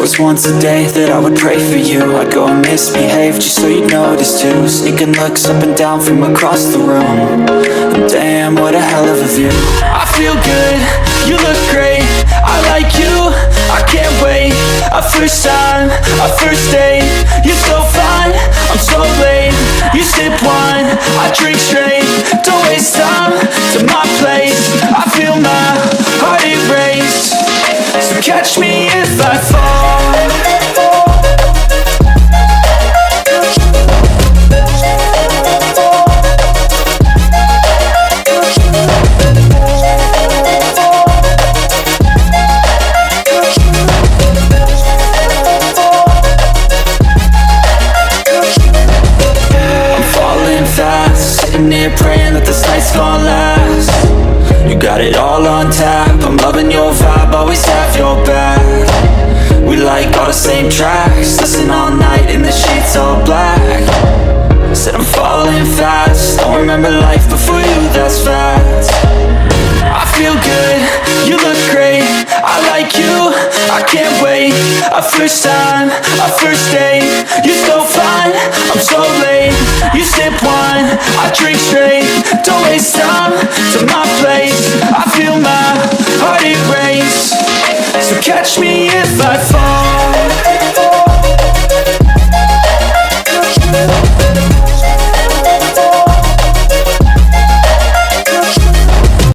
Was once a day that I would pray for you. I'd go and misbehave just so you'd notice too. Sneaking looks up and down from across the room. And damn, what a hell of a view. I feel good, you look great, I like you, I can't wait. A first time, a first date, you're so fine, I'm so late. You sip wine, I drink straight. Don't waste time to my place. I feel my heart erase. So catch me if I fall. I'm falling fast, sitting here praying that this night's gonna last. You got it all on tap, I'm loving your vibe, always have your back. We like all the same tracks, listen all night in the sheets all black. Said I'm falling fast, don't remember life before you, that's fact. I feel good, you look great, I like you, I can't wait. A first time, a first date, you're so fine, I'm so late. You sip wine, I drink straight. Don't waste time to my place. I feel my heart erase. So catch me if I fall.